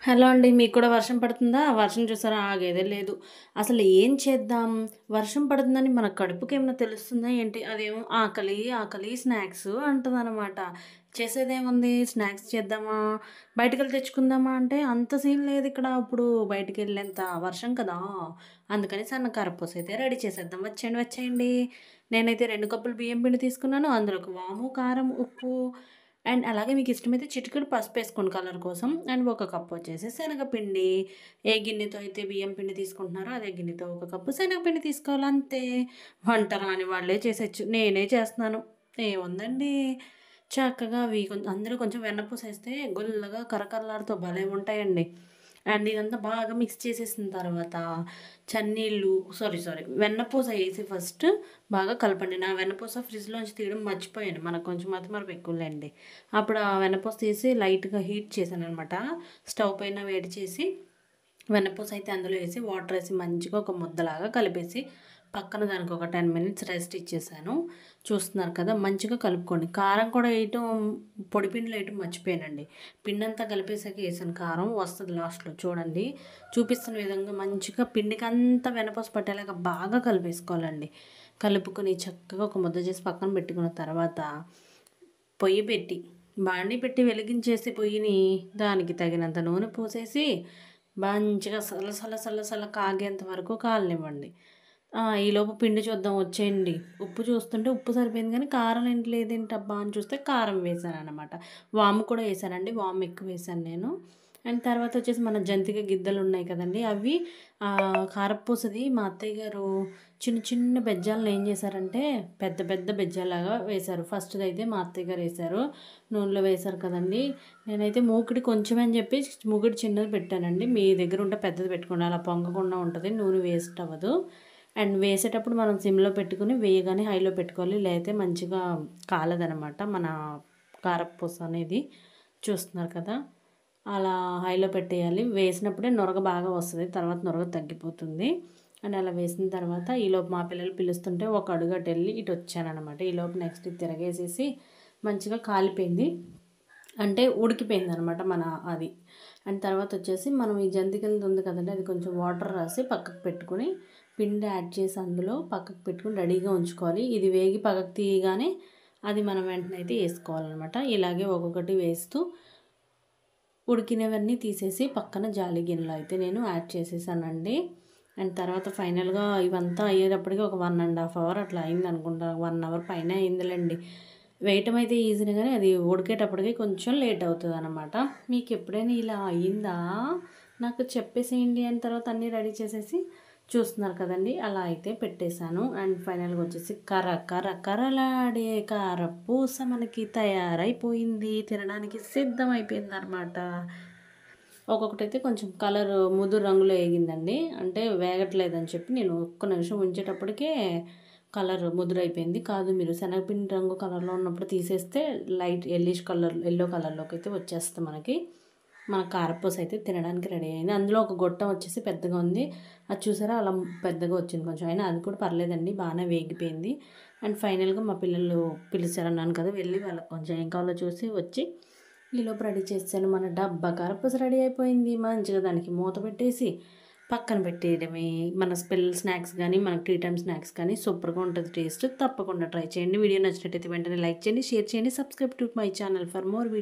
Hello అండి. మీకు కూడా వర్షం పడుతుందా? వర్షం చూసారా ఆగేదే లేదు. అసలు ఏం చేద్దాం? వర్షం పడుతుందని మన కడుపుకేమన్నా తెలుస్తుందా ఏంటి? అదేమో ఆకలి, ఆకలి స్నాక్స్ అంటదనమాట. చేసేదేముంది? స్నాక్స్ చేద్దామా? బయటికెళ్ళి తెచ్చుకుందామా అంటే అంత సీన్ లేదిక్కడ. ఇప్పుడు బయటికెళ్ళేంత వర్షం కదా! అందుకని సన్న కారపూస అయితే రెడీ చేసేద్దాం. వచ్చేయండి, వచ్చేయండి. నేనైతే 2 కప్పులు బియ్యం పిండి తీసుకున్నాను. అందులోకి వాము, కారం, ఉప్పు అండ్ అలాగే మీకిష్టమైతే చిటికెడు పసుపేసుకోండి కలర్ కోసం. అండ్ ఒక కప్ వచ్చేసి శనగపిండి. ఏ గిన్నెతో అయితే బియ్యం పిండి తీసుకుంటున్నారో అదే గిన్నెతో ఒక కప్పు శనగపిండి తీసుకోవాలి అంతే. వంట రాని వాళ్ళే చేసేయొచ్చు. నేనే చేస్తున్నాను. ఏముందండి చక్కగా అవి అందులో కొంచెం వెన్నపూసేస్తే గుల్లగా కరకరలాడుతూ భలే ఉంటాయండి. అండ్ ఇదంతా బాగా మిక్స్ చేసేసిన తర్వాత చన్నీళ్ళు వెన్నపూస ఏసి ఫస్ట్ బాగా కలపండి. నా వెన్నపూస ఫ్రిడ్జ్‌లోంచి తీయడం మర్చిపోయాను. మనకు కొంచెం మతిమరుపు ఎక్కువలేండి. అప్పుడు ఆ వెన్నపూస తీసి లైట్‌గా హీట్ చేశాననమాట. స్టవ్ పైన వేడి చేసి వెన్నపూస అయితే అందులో వేసి వాటర్ వేసి మంచిగా ఒక ముద్దలాగా కలిపేసి పక్కన దానికి ఒక 10 మినిట్స్ రెస్ట్ ఇచ్చేసాను. చూస్తున్నారు కదా! మంచిగా కలుపుకోండి. కారం కూడా వేయటం పొడి పిండిలో వేయటం మర్చిపోయానండి. పిండంతా కలిపేసాక వేసాను కారం. వస్తది లాస్ట్‌లో చూడండి. చూపిస్తున్న విధంగా మంచిగా పిండికంతా వెన్నపూస పట్టేలాగా బాగా కలిపేసుకోవాలండి. కలుపుకొని చక్కగా ఒక ముద్ద చేసి పక్కన పెట్టుకున్న తర్వాత పొయ్యి పెట్టి బాండీ పెట్టి వెలిగించేసి పొయ్యిని దానికి తగినంత నూనె పోసేసి మంచిగా సల్ల కాగేంత వరకు కాలనివ్వండి. ఈలోపు పిండి చూద్దాం వచ్చేయండి. ఉప్పు చూస్తుంటే ఉప్పు సరిపోయింది కానీ కారం ఏంటి లేదేంటబ్బా అని చూస్తే కారం వేశాననమాట. వాము కూడా వేశానండి. వాము ఎక్కువ వేశాను నేను. అండ్ తర్వాత వచ్చేసి మన జంతిక గిద్దలు ఉన్నాయి కదండీ! అవి కారపూసది మా అత్తయ్య గారు చిన్న చిన్న బెజ్జాలను ఏం చేశారంటే పెద్ద పెద్ద బెజ్జాల్లాగా వేశారు. ఫస్ట్‌దయితే మా అత్తయ్య గారు వేశారు. నూనెలో వేశారు కదండీ! నేనైతే మూకిడి కొంచెమే అని చెప్పి మూకిడి చిన్నది పెట్టానండి. మీ దగ్గర ఉంటే పెద్దది పెట్టుకోండి. అలా పొంగకుండా ఉంటది. నూనె వేస్ట్ అవ్వదు. అండ్ వేసేటప్పుడు మనం సిమ్‌లో పెట్టుకొని వేయగానే హైలో పెట్టుకోవాలి. లేతే మంచిగా కాలదనమాట మన కారపూస అనేది. చూస్తున్నారు కదా! అలా హైలో పెట్టేయాలి. వేసినప్పుడే నురగ బాగా వస్తది. తర్వాత నురగ తగ్గిపోతుంది. అండ్ అలా వేసిన తర్వాత ఈలోపు మా పిల్లలు పిలుస్తుంటే ఒక అడుగు అటెళ్ళి ఇటొచ్చాననమాట. ఈలోపు నెక్స్ట్ ఇది తిరగేసేసి మంచిగా కాలిపోయింది. అంటే ఉడికిపోయిందనమాట మన అది. అండ్ తర్వాత వచ్చేసి మనం ఈ జంతికలది ఉంది కదండీ! అది కొంచెం వాటర్ రాసి పక్కకు పెట్టుకొని పిండి యాడ్ చేసి అందులో పక్కకు పెట్టుకొని రెడీగా ఉంచుకోవాలి. ఇది వేగి పక్కకు తీయగానే అది మనం వెంటనే అయితే వేసుకోవాలనమాట. ఇలాగే ఒక్కొక్కటి వేస్తూ ఉడికినవన్నీ తీసేసి పక్కన జాలి గిన్నెలో అయితే నేను యాడ్ చేసేసానండి. అండ్ తర్వాత ఫైనల్‌గా ఇవంతా అయ్యేటప్పటికి ఒక 1½ అవర్ అట్లా అయిందనుకుంటా. 1 అవర్ పైనే అయిందిలెండి. వేయటం అయితే ఈజీనే గానీ అది ఉడికేటప్పటికి కొంచెం లేట్ అవుతదనమాట. మీకెప్పుడైనా ఇలా అయిందా? నాకు చెప్పేసేయండి అని తర్వాత అన్నీ రెడీ చేసేసి చూస్తున్నారు కదండీ! అలా అయితే పెట్టేశాను. అండ్ ఫైనల్‌గా వచ్చేసి కరలాడే కారపూస మనకి తయారైపోయింది. తినడానికి సిద్ధమైపోయిందనమాట. ఒక్కొక్కటైతే కొంచెం కలర్ ముదురు రంగులో ఏగిందండి. అంటే వేగట్లేదని చెప్పి నేను ఒక్క నిమిషం ఉంచేటప్పటికే కలర్ ముదురైపోయింది. కాదు మీరు శనగపిండి రంగు కలర్‌లో ఉన్నప్పుడు తీసేస్తే లైట్ యెల్లో కలర్‌లోకి అయితే వచ్చేస్తది మనకి. మన కారపూస అయితే తినడానికి రెడీ అయింది. అందులో ఒక గొట్టం వచ్చేసి పెద్దగా ఉంది. అది చూసారా అలా పెద్దగా వచ్చింది కొంచెం. అయినా అది కూడా పర్లేదండి. బాగానే వేగిపోయింది. అండ్ ఫైనల్‌గా మా పిల్లలు పిలిచారన్నాను కదా! వెళ్ళి వాళ్ళకి కొంచెం ఏం కావాలో చూసి వచ్చి ఈలోపు రెడీ చేసేసాను. మన డబ్బా కారపూస రెడీ అయిపోయింది. మంచిగా దానికి మూత పెట్టేసి పక్కన పెట్టేయడమే. మన పిల్లల స్నాక్స్ గానీ, మనకి టీ టైమ్ స్నాక్స్ కానీ సూపర్‌గా ఉంటది టేస్ట్. తప్పకుండా ట్రై చేయండి. వీడియో నచ్చినట్టయితే వెంటనే లైక్ చేయండి, షేర్ చేయండి, subscribe to my channel for more